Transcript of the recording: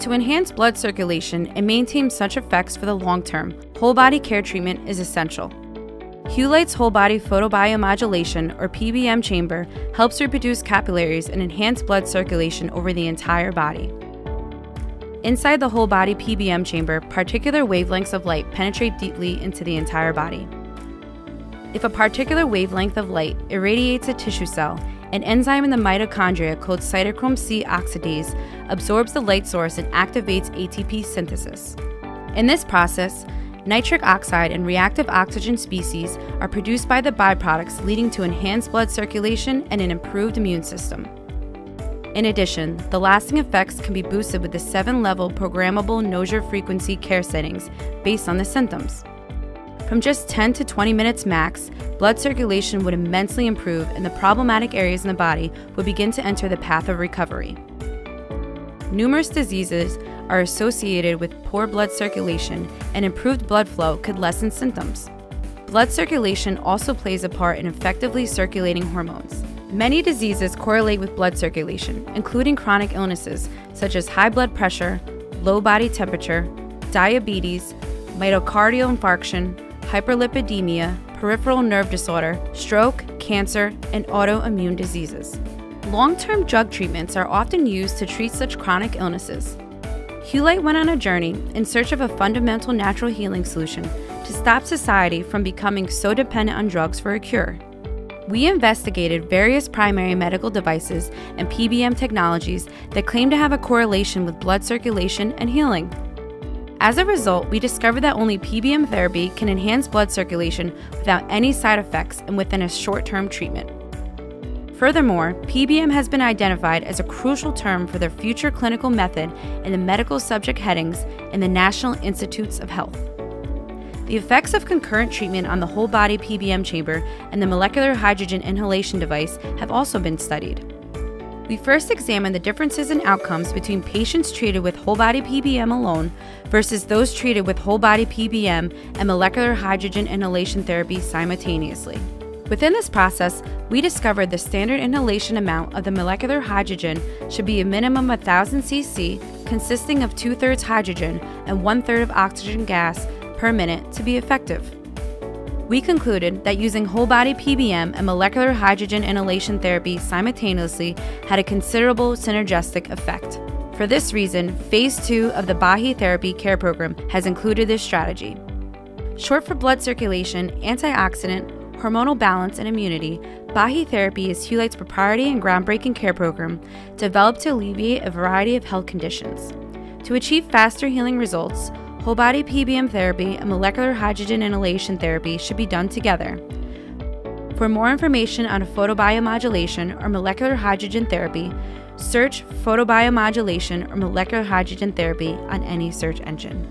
To enhance blood circulation and maintain such effects for the long term, whole body care treatment is essential. Hulight's Whole Body Photobiomodulation or PBM chamber helps reproduce capillaries and enhance blood circulation over the entire body. Inside the whole body PBM chamber, particular wavelengths of light penetrate deeply into the entire body. If a particular wavelength of light irradiates a tissue cell, an enzyme in the mitochondria called cytochrome C oxidase absorbs the light source and activates ATP synthesis. In this process, nitric oxide and reactive oxygen species are produced by the byproducts, leading to enhanced blood circulation and an improved immune system. In addition, the lasting effects can be boosted with the 7-level programmable nausea frequency care settings based on the symptoms. From just 10 to 20 minutes max, blood circulation would immensely improve and the problematic areas in the body would begin to enter the path of recovery. Numerous diseases are associated with poor blood circulation, and improved blood flow could lessen symptoms. Blood circulation also plays a part in effectively circulating hormones. Many diseases correlate with blood circulation, including chronic illnesses such as high blood pressure, low body temperature, diabetes, myocardial infarction, hyperlipidemia, peripheral nerve disorder, stroke, cancer, and autoimmune diseases. Long-term drug treatments are often used to treat such chronic illnesses. Hulight went on a journey in search of a fundamental natural healing solution to stop society from becoming so dependent on drugs for a cure. We investigated various primary medical devices and PBM technologies that claim to have a correlation with blood circulation and healing. As a result, we discovered that only PBM therapy can enhance blood circulation without any side effects and within a short-term treatment. Furthermore, PBM has been identified as a crucial term for their future clinical method in the medical subject headings in the National Institutes of Health. The effects of concurrent treatment on the whole body PBM chamber and the molecular hydrogen inhalation device have also been studied. We first examined the differences in outcomes between patients treated with whole body PBM alone versus those treated with whole body PBM and molecular hydrogen inhalation therapy simultaneously. Within this process, we discovered the standard inhalation amount of the molecular hydrogen should be a minimum of 1,000 cc, consisting of 2/3 hydrogen and 1/3 of oxygen gas per minute to be effective. We concluded that using whole body PBM and molecular hydrogen inhalation therapy simultaneously had a considerable synergistic effect. For this reason, Phase 2 of the Body Therapy Care Program has included this strategy. Short for blood circulation, antioxidant, hormonal balance, and immunity, Body Therapy is Hulight's proprietary and groundbreaking care program developed to alleviate a variety of health conditions. To achieve faster healing results, whole body PBM therapy and molecular hydrogen inhalation therapy should be done together. For more information on photobiomodulation or molecular hydrogen therapy, search photobiomodulation or molecular hydrogen therapy on any search engine.